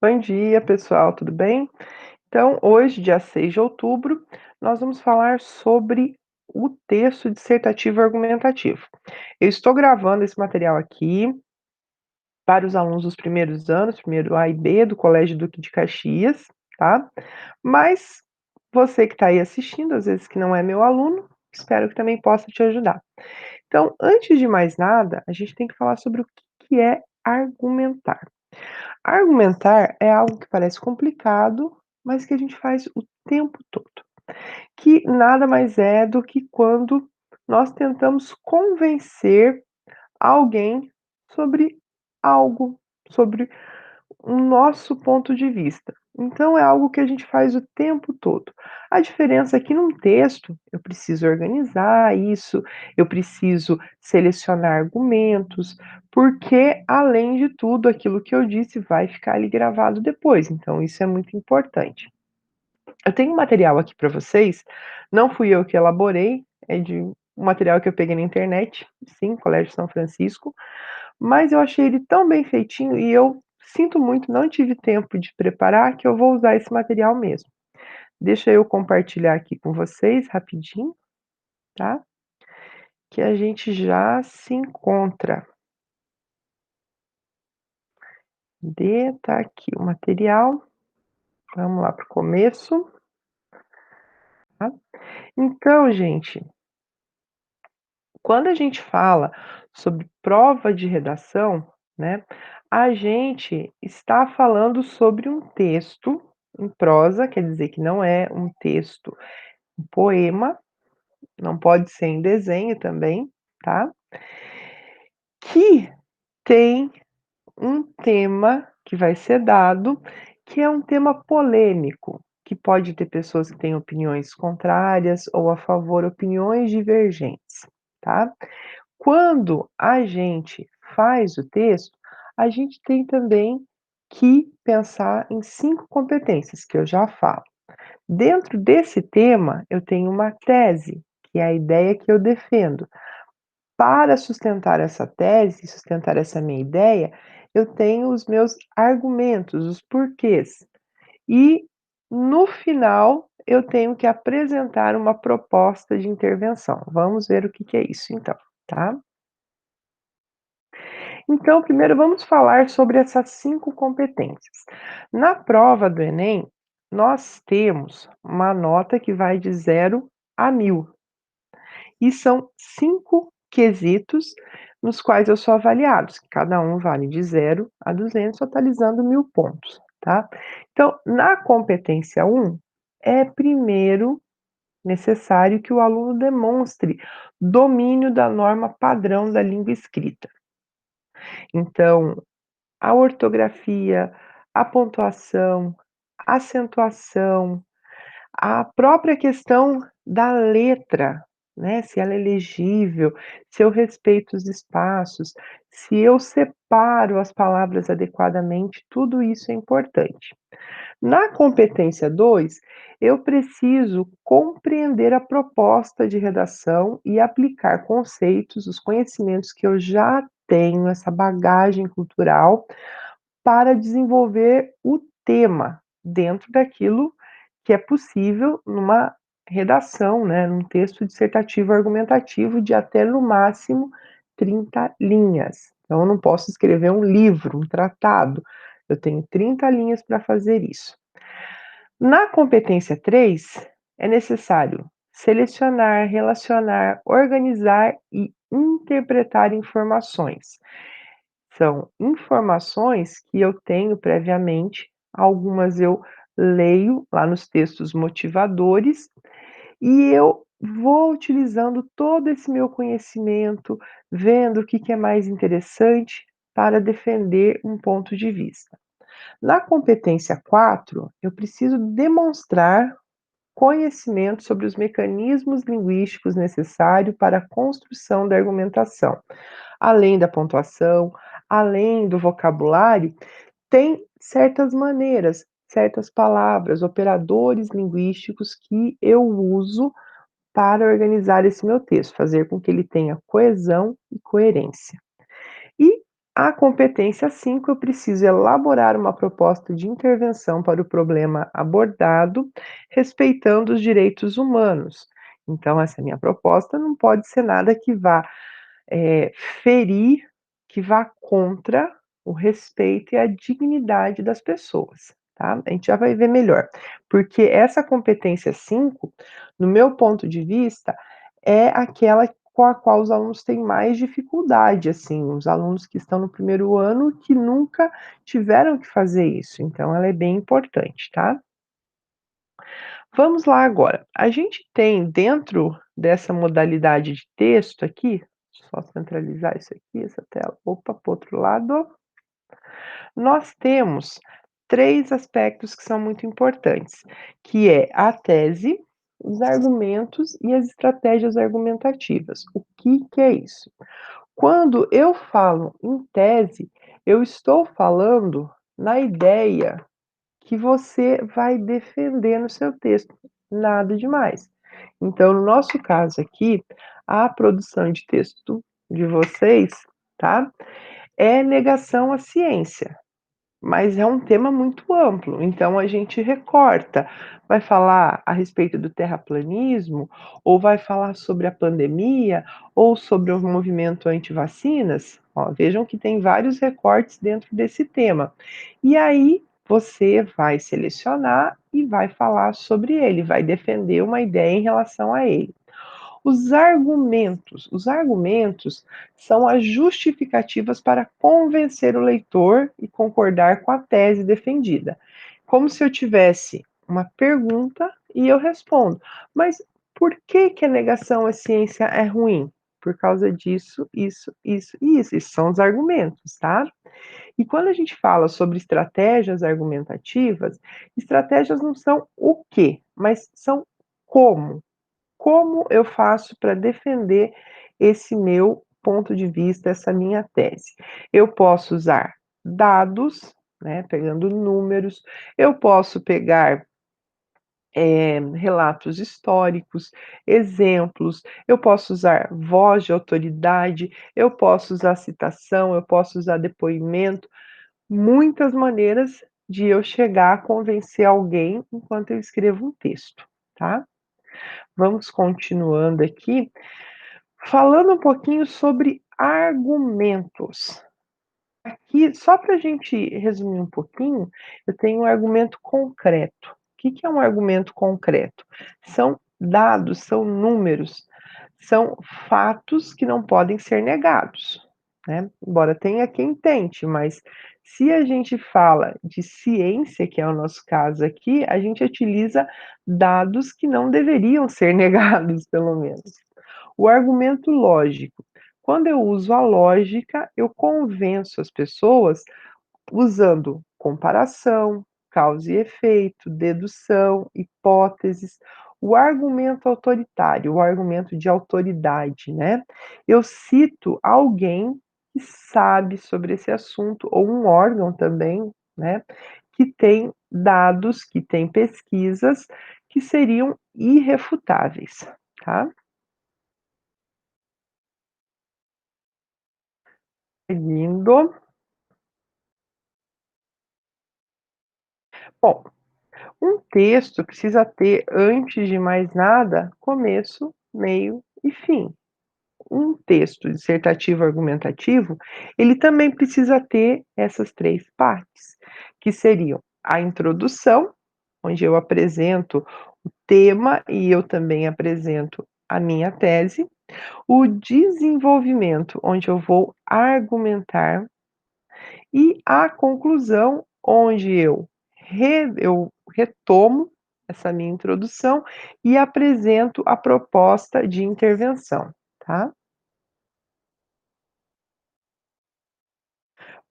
Bom dia, pessoal, tudo bem? Então, hoje, dia 6 de outubro, nós vamos falar sobre o texto dissertativo argumentativo. Eu estou gravando esse material aqui para os alunos dos primeiros anos, primeiro A e B, do Colégio Duque de Caxias, tá? Mas você que está aí assistindo, às vezes que não é meu aluno, espero que também possa te ajudar. Então, antes de mais nada, a gente tem que falar sobre o que é argumentar. Argumentar é algo que parece complicado, mas que a gente faz o tempo todo, que nada mais é do que quando nós tentamos convencer alguém sobre algo, sobre o nosso ponto de vista. Então é algo que a gente faz o tempo todo. A diferença é que num texto eu preciso organizar isso, eu preciso selecionar argumentos, porque além de tudo, aquilo que eu disse vai ficar ali gravado depois. Então isso é muito importante. Eu tenho um material aqui para vocês, não fui eu que elaborei, é de um material que eu peguei na internet, sim, Colégio São Francisco, mas eu achei ele tão bem feitinho e eu sinto muito, não tive tempo de preparar, que eu vou usar esse material mesmo. Deixa eu compartilhar aqui com vocês rapidinho, tá? Que a gente já se encontra. Tá aqui o material. Vamos lá para o começo, tá? Então, gente, quando a gente fala sobre prova de redação, né, a gente está falando sobre um texto em prosa, quer dizer que não é um texto, um poema, não pode ser em desenho também, tá? Que tem um tema que vai ser dado, que é um tema polêmico, que pode ter pessoas que têm opiniões contrárias ou a favor, opiniões divergentes, tá? Quando a gente faz o texto, a gente tem também que pensar em 5 competências, que eu já falo. Dentro desse tema, eu tenho uma tese, que é a ideia que eu defendo. Para sustentar essa tese, sustentar essa minha ideia, eu tenho os meus argumentos, os porquês. E, no final, eu tenho que apresentar uma proposta de intervenção. Vamos ver o que é isso então, tá? Então, primeiro vamos falar sobre essas 5 competências. Na prova do Enem, nós temos uma nota que vai de 0 a 1000. E são 5 quesitos nos quais eu sou avaliado, cada um vale de 0 a 200, totalizando 1000 pontos, tá? Então, na competência 1, é primeiro necessário que o aluno demonstre domínio da norma padrão da língua escrita. Então, a ortografia, a pontuação, a acentuação, a própria questão da letra, né, se ela é legível, se eu respeito os espaços, se eu separo as palavras adequadamente, tudo isso é importante. Na competência 2, eu preciso compreender a proposta de redação e aplicar conceitos, os conhecimentos que eu já tenho, essa bagagem cultural, para desenvolver o tema dentro daquilo que é possível numa redação, né, num texto dissertativo argumentativo de até no máximo 30 linhas. Então eu não posso escrever um livro, um tratado. Eu tenho 30 linhas para fazer isso. Na competência 3, é necessário selecionar, relacionar, organizar e interpretar informações. São informações que eu tenho previamente, algumas eu leio lá nos textos motivadores e eu vou utilizando todo esse meu conhecimento, vendo o que é mais interessante para defender um ponto de vista. Na competência 4, eu preciso demonstrar conhecimento sobre os mecanismos linguísticos necessários para a construção da argumentação. Além da pontuação, além do vocabulário, tem certas maneiras, certas palavras, operadores linguísticos que eu uso para organizar esse meu texto, fazer com que ele tenha coesão e coerência. E A competência 5, eu preciso elaborar uma proposta de intervenção para o problema abordado, respeitando os direitos humanos. Então, essa minha proposta não pode ser nada que vá eh, ferir, que vá contra o respeito e a dignidade das pessoas, tá? A gente já vai ver melhor, porque essa competência 5, no meu ponto de vista, é aquela com a qual os alunos têm mais dificuldade, assim, os alunos que estão no primeiro ano que nunca tiveram que fazer isso, então ela é bem importante, tá? Vamos lá agora. A gente tem dentro dessa modalidade de texto aqui, só centralizar isso aqui, essa tela, opa, para o outro lado, nós temos 3 aspectos que são muito importantes, que é a tese, os argumentos e as estratégias argumentativas. O que que é isso? Quando eu falo em tese, eu estou falando na ideia que você vai defender no seu texto, nada demais. Então, no nosso caso aqui, a produção de texto de vocês, tá, é negação à ciência. Mas é um tema muito amplo, então a gente recorta. Vai falar a respeito do terraplanismo, ou vai falar sobre a pandemia, ou sobre o movimento anti-vacinas? Ó, vejam que tem vários recortes dentro desse tema. E aí você vai selecionar e vai falar sobre ele, vai defender uma ideia em relação a ele. Os argumentos são as justificativas para convencer o leitor e concordar com a tese defendida. Como se eu tivesse uma pergunta e eu respondo. Mas por que que a negação à ciência é ruim? Por causa disso, isso e isso. Esses são os argumentos, tá? E quando a gente fala sobre estratégias argumentativas, estratégias não são o quê, mas são como. Como eu faço para defender esse meu ponto de vista, essa minha tese? Eu posso usar dados, né, pegando números, eu posso pegar relatos históricos, exemplos, eu posso usar voz de autoridade, eu posso usar citação, eu posso usar depoimento, muitas maneiras de eu chegar a convencer alguém enquanto eu escrevo um texto, tá? Vamos continuando aqui. Falando um pouquinho sobre argumentos. Aqui, só para a gente resumir um pouquinho, eu tenho um argumento concreto. O que que é um argumento concreto? São dados, são números, são fatos que não podem ser negados, né? Embora tenha quem tente, mas se a gente fala de ciência, que é o nosso caso aqui, a gente utiliza dados que não deveriam ser negados, pelo menos. O argumento lógico. Quando eu uso a lógica, eu convenço as pessoas usando comparação, causa e efeito, dedução, hipóteses. O argumento autoritário, o argumento de autoridade, né? Eu cito alguém que sabe sobre esse assunto, ou um órgão também, né? Que tem dados, que tem pesquisas que seriam irrefutáveis, tá? Seguindo. Bom, um texto precisa ter, antes de mais nada, começo, meio e fim. Um texto dissertativo argumentativo, ele também precisa ter essas 3 partes, que seriam a introdução, onde eu apresento o tema e eu também apresento a minha tese, o desenvolvimento, onde eu vou argumentar, e a conclusão, onde eu retomo essa minha introdução e apresento a proposta de intervenção, tá?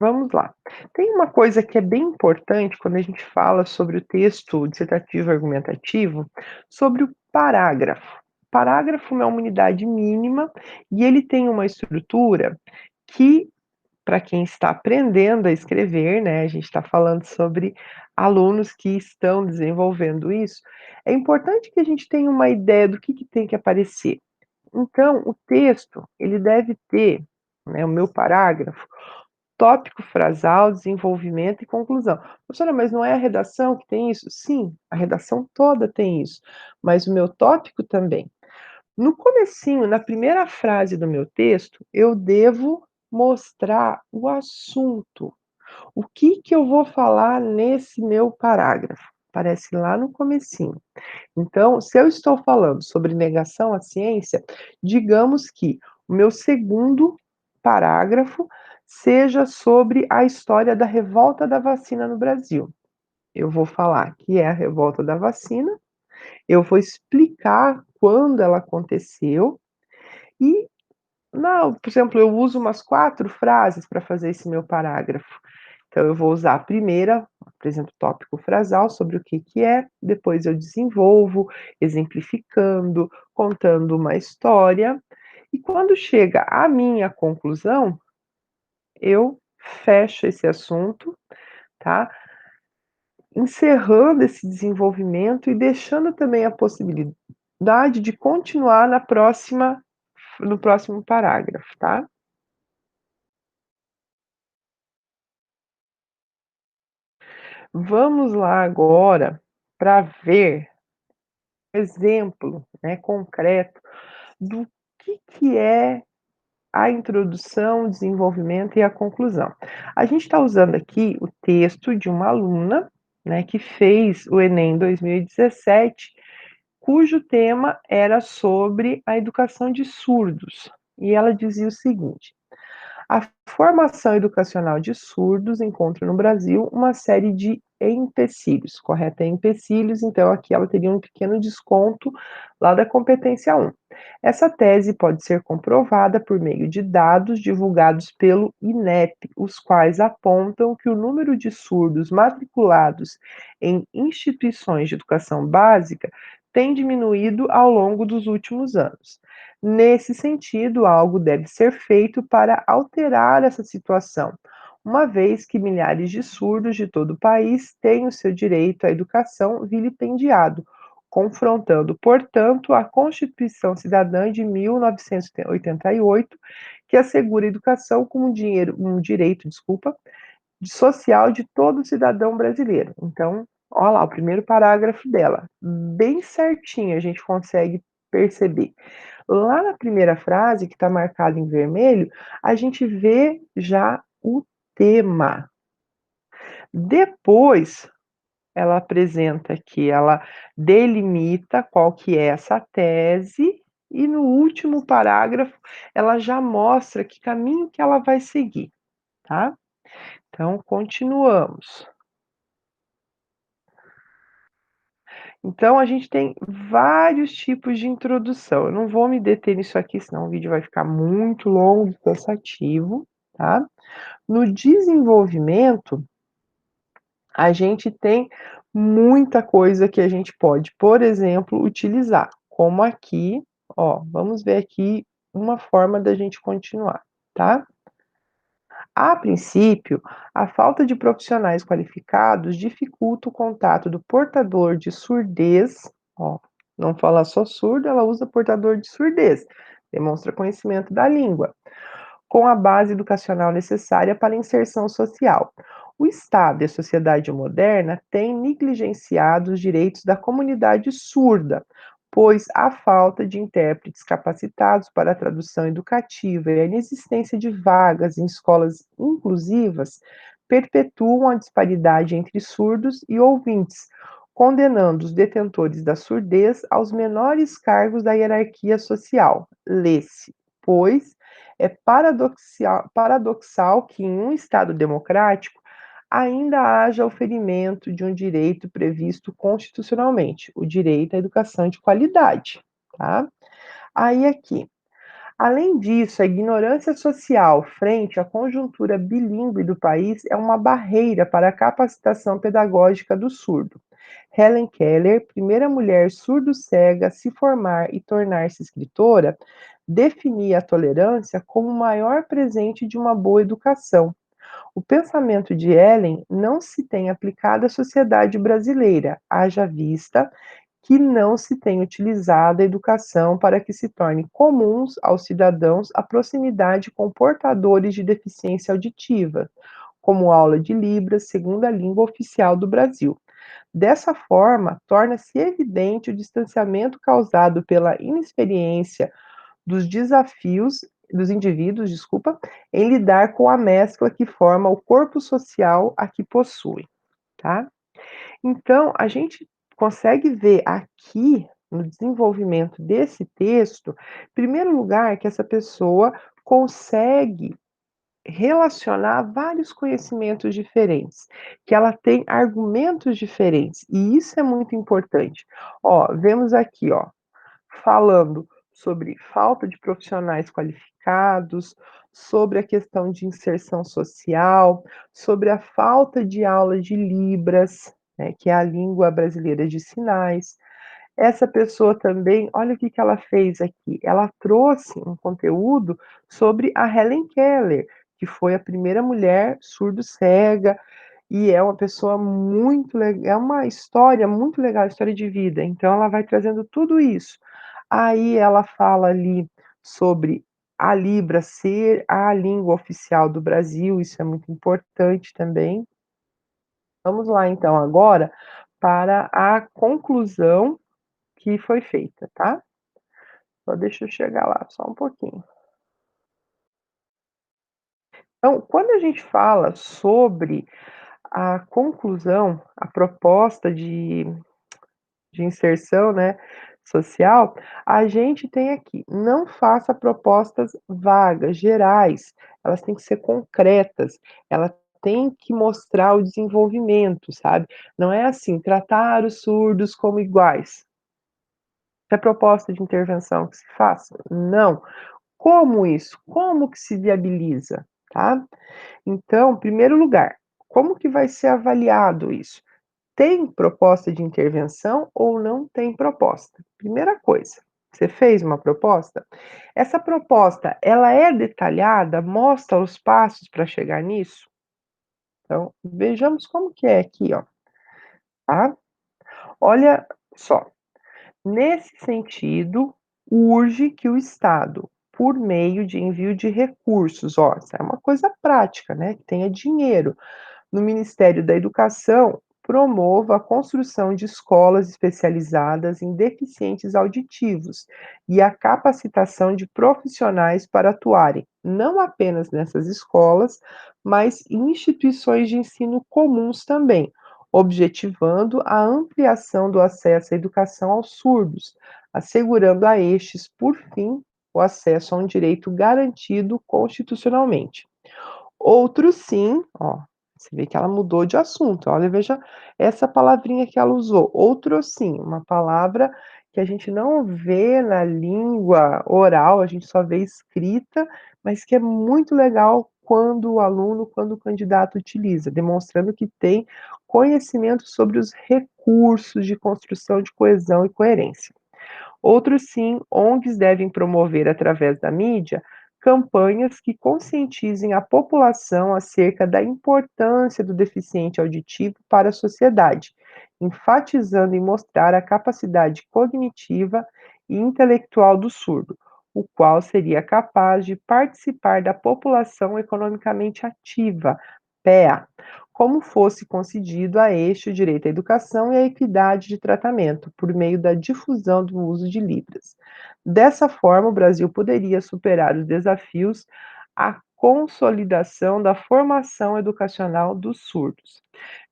Vamos lá. Tem uma coisa que é bem importante quando a gente fala sobre o texto dissertativo argumentativo, sobre o parágrafo. Parágrafo é uma unidade mínima e ele tem uma estrutura que, para quem está aprendendo a escrever, né, a gente está falando sobre alunos que estão desenvolvendo isso, é importante que a gente tenha uma ideia do que tem que aparecer. Então, o texto, ele deve ter, né, o meu parágrafo, tópico frasal, desenvolvimento e conclusão. Professora, mas não é a redação que tem isso? Sim, a redação toda tem isso, mas o meu tópico também. No comecinho, na primeira frase do meu texto, eu devo mostrar o assunto. O que que eu vou falar nesse meu parágrafo? Aparece lá no comecinho. Então, se eu estou falando sobre negação à ciência, digamos que o meu segundo parágrafo seja sobre a história da revolta da vacina no Brasil. Eu vou falar que é a revolta da vacina, eu vou explicar quando ela aconteceu e, por exemplo, eu uso umas 4 frases para fazer esse meu parágrafo. Então eu vou usar a primeira, apresento o tópico frasal sobre o que que é, depois eu desenvolvo, exemplificando, contando uma história, e quando chega a minha conclusão, eu fecho esse assunto, tá, encerrando esse desenvolvimento e deixando também a possibilidade de continuar na próxima no próximo parágrafo, tá. Vamos lá agora para ver exemplo, né, concreto do que é a introdução, o desenvolvimento e a conclusão. A gente está usando aqui o texto de uma aluna, né, que fez o Enem 2017, cujo tema era sobre a educação de surdos. E ela dizia o seguinte: a formação educacional de surdos encontra no Brasil uma série de empecilhos, correto? É empecilhos, então aqui ela teria um pequeno desconto lá da competência 1. Essa tese pode ser comprovada por meio de dados divulgados pelo INEP, os quais apontam que o número de surdos matriculados em instituições de educação básica tem diminuído ao longo dos últimos anos. Nesse sentido, algo deve ser feito para alterar essa situação, uma vez que milhares de surdos de todo o país têm o seu direito à educação vilipendiado, confrontando, portanto, a Constituição Cidadã de 1988, que assegura a educação como um direito, social de todo cidadão brasileiro. Então, olha lá, o primeiro parágrafo dela, bem certinho a gente consegue perceber. Lá na primeira frase, que está marcada em vermelho, a gente vê já o tema. Depois, ela apresenta aqui, ela delimita qual que é essa tese e no último parágrafo ela já mostra que caminho que ela vai seguir, tá? Então, continuamos. Então, a gente tem vários tipos de introdução. Eu não vou me deter nisso aqui, senão o vídeo vai ficar muito longo e cansativo, tá? No desenvolvimento, a gente tem muita coisa que a gente pode, por exemplo, utilizar, como aqui, ó, vamos ver aqui uma forma da gente continuar, tá? A princípio, a falta de profissionais qualificados dificulta o contato do portador de surdez, ó, não fala só surdo, ela usa portador de surdez, demonstra conhecimento da língua, com a base educacional necessária para a inserção social. O Estado e a sociedade moderna têm negligenciado os direitos da comunidade surda, pois a falta de intérpretes capacitados para a tradução educativa e a inexistência de vagas em escolas inclusivas perpetuam a disparidade entre surdos e ouvintes, condenando os detentores da surdez aos menores cargos da hierarquia social. Lê-se, pois, é paradoxal que em um Estado democrático ainda haja o ferimento de um direito previsto constitucionalmente, o direito à educação de qualidade, tá? Aí aqui, além disso, a ignorância social frente à conjuntura bilíngue do país é uma barreira para a capacitação pedagógica do surdo. Helen Keller, primeira mulher surdo-cega a se formar e tornar-se escritora, definia a tolerância como o maior presente de uma boa educação. O pensamento de Helen não se tem aplicado à sociedade brasileira, haja vista que não se tem utilizado a educação para que se torne comuns aos cidadãos a proximidade com portadores de deficiência auditiva, como aula de Libras, segunda língua oficial do Brasil. Dessa forma, torna-se evidente o distanciamento causado pela inexperiência dos indivíduos, desculpa, em lidar com a mescla que forma o corpo social a que possuem, tá? Então, a gente consegue ver aqui no desenvolvimento desse texto, em primeiro lugar, que essa pessoa consegue relacionar vários conhecimentos diferentes, que ela tem argumentos diferentes, e isso é muito importante. Ó, vemos aqui, ó, falando sobre falta de profissionais qualificados, sobre a questão de inserção social, sobre a falta de aula de Libras, né, que é a língua brasileira de sinais. Essa pessoa também, olha o que que ela fez aqui, ela trouxe um conteúdo sobre a Helen Keller, que foi a primeira mulher surdo-cega, e é uma pessoa muito legal, é uma história muito legal, história de vida, então ela vai trazendo tudo isso. Aí ela fala ali sobre a Libra ser a língua oficial do Brasil, isso é muito importante também. Vamos lá então agora para a conclusão que foi feita, tá? Só deixa eu chegar lá, só um pouquinho. Então, quando a gente fala sobre a conclusão, a proposta de inserção, né, social, a gente tem aqui, não faça propostas vagas, gerais, elas têm que ser concretas, ela tem que mostrar o desenvolvimento, sabe? Não é assim, tratar os surdos como iguais. É proposta de intervenção que se faça? Não. Como isso? Como que se viabiliza, tá? Então, em primeiro lugar, como que vai ser avaliado isso? Tem proposta de intervenção ou não tem proposta? Primeira coisa, você fez uma proposta? Essa proposta, ela é detalhada? Mostra os passos para chegar nisso? Então, vejamos como que é aqui, ó, tá? Olha só. Nesse sentido, urge que o Estado, por meio de envio de recursos, ó, isso é uma coisa prática, né, que tenha dinheiro, no Ministério da Educação, promova a construção de escolas especializadas em deficientes auditivos e a capacitação de profissionais para atuarem não apenas nessas escolas, mas em instituições de ensino comuns também, objetivando a ampliação do acesso à educação aos surdos, assegurando a estes, por fim, o acesso a um direito garantido constitucionalmente. Outro sim, ó, você vê que ela mudou de assunto, olha, veja essa palavrinha que ela usou, outro sim, uma palavra que a gente não vê na língua oral, a gente só vê escrita, mas que é muito legal quando o aluno, quando o candidato utiliza, demonstrando que tem conhecimento sobre os recursos de construção de coesão e coerência. Outros sim, ONGs devem promover através da mídia campanhas que conscientizem a população acerca da importância do deficiente auditivo para a sociedade, enfatizando em mostrar a capacidade cognitiva e intelectual do surdo, o qual seria capaz de participar da população economicamente ativa, PEA, como fosse concedido a este o direito à educação e à equidade de tratamento, por meio da difusão do uso de Libras. Dessa forma, o Brasil poderia superar os desafios à consolidação da formação educacional dos surdos.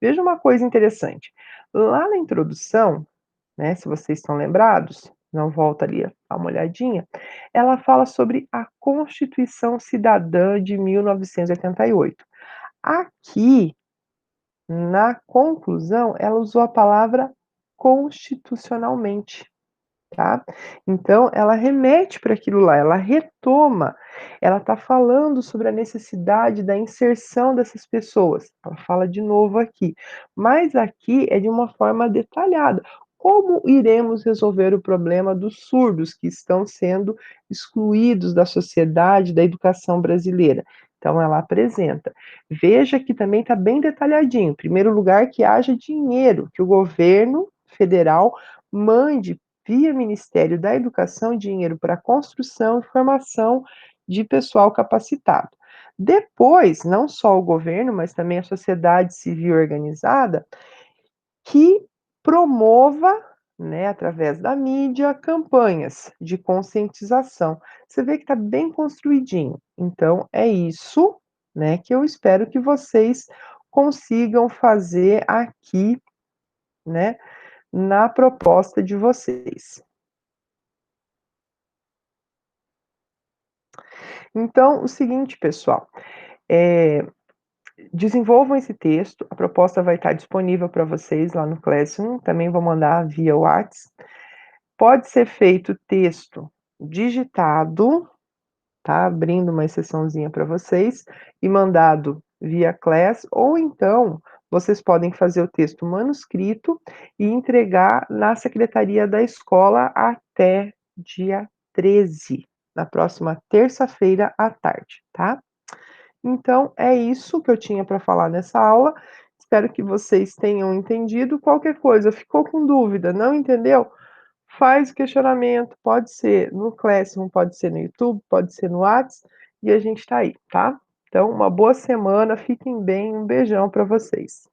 Veja uma coisa interessante. Lá na introdução, né, se vocês estão lembrados, não volta ali a dar uma olhadinha, ela fala sobre a Constituição Cidadã de 1988. Aqui, na conclusão, ela usou a palavra constitucionalmente, tá? Então, ela remete para aquilo lá, ela retoma, ela está falando sobre a necessidade da inserção dessas pessoas. Ela fala de novo aqui, mas aqui é de uma forma detalhada. Como iremos resolver o problema dos surdos que estão sendo excluídos da sociedade, da educação brasileira? Então, ela apresenta. Veja que também está bem detalhadinho. Em primeiro lugar, que haja dinheiro, que o governo federal mande via Ministério da Educação dinheiro para construção e formação de pessoal capacitado. Depois, não só o governo, mas também a sociedade civil organizada, que promova, né, através da mídia, campanhas de conscientização. Você vê que está bem construidinho. Então é isso, né, que eu espero que vocês consigam fazer aqui, né, na proposta de vocês. Então, o seguinte, pessoal, eh, desenvolvam esse texto, a proposta vai estar disponível para vocês lá no Classroom, também vou mandar via Whats. Pode ser feito texto digitado, tá, abrindo uma exceçãozinha para vocês, e mandado via Class, ou então vocês podem fazer o texto manuscrito e entregar na secretaria da escola até dia 13, na próxima terça-feira à tarde, tá. Então é isso que eu tinha para falar nessa aula, espero que vocês tenham entendido. Qualquer coisa, ficou com dúvida, não entendeu? Faz o questionamento, pode ser no Classroom, pode ser no YouTube, pode ser no Whats, e a gente tá aí, tá? Então, uma boa semana, fiquem bem, um beijão para vocês.